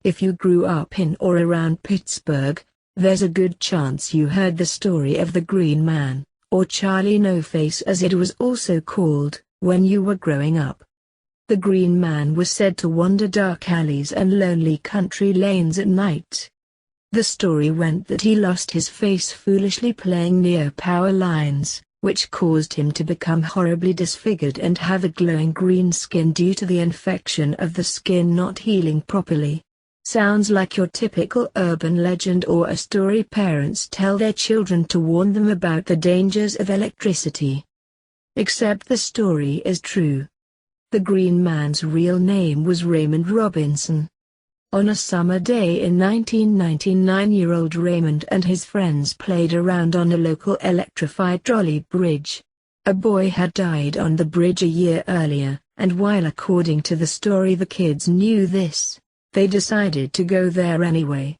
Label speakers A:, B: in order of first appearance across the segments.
A: If you grew up in or around Pittsburgh, there's a good chance you heard the story of the Green Man, or Charlie No Face as it was also called, when you were growing up. The Green Man was said to wander dark alleys and lonely country lanes at night. The story went that he lost his face foolishly playing near power lines, which caused him to become horribly disfigured and have a glowing green skin due to the infection of the skin not healing properly. Sounds like your typical urban legend or a story parents tell their children to warn them about the dangers of electricity. Except the story is true. The Green Man's real name was Raymond Robinson. On a summer day in 1999, 9-year-old Raymond and his friends played around on a local electrified trolley bridge. A boy had died on the bridge a year earlier, and while according to the story the kids knew this, they decided to go there anyway.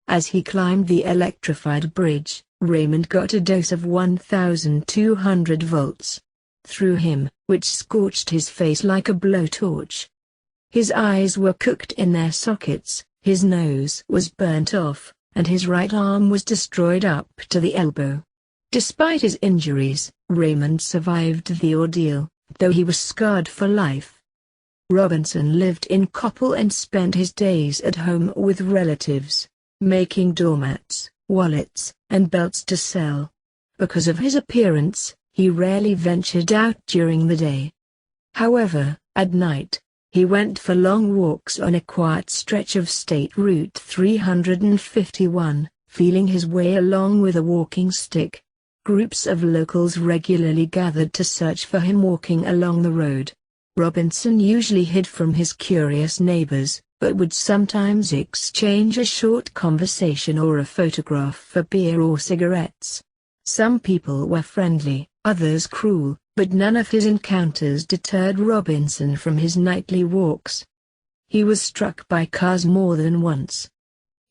A: As he climbed the electrified bridge, Raymond got a dose of 1,200 volts through him, which scorched his face like a blowtorch. His eyes were cooked in their sockets, his nose was burnt off, and his right arm was destroyed up to the elbow. Despite his injuries, Raymond survived the ordeal, though he was scarred for life. Robinson lived in Coppell and spent his days at home with relatives, making doormats, wallets, and belts to sell. Because of his appearance, he rarely ventured out during the day. However, at night, he went for long walks on a quiet stretch of State Route 351, feeling his way along with a walking stick. Groups of locals regularly gathered to search for him walking along the road. Robinson usually hid from his curious neighbors, but would sometimes exchange a short conversation or a photograph for beer or cigarettes. Some people were friendly, others cruel, but none of his encounters deterred Robinson from his nightly walks. He was struck by cars more than once.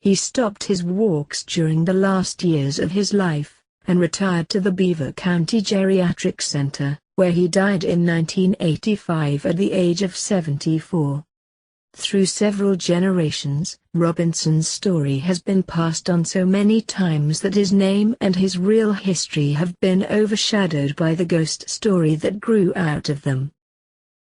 A: He stopped his walks during the last years of his life, and retired to the Beaver County Geriatric Center, where he died in 1985 at the age of 74. Through several generations, Robinson's story has been passed on so many times that his name and his real history have been overshadowed by the ghost story that grew out of them.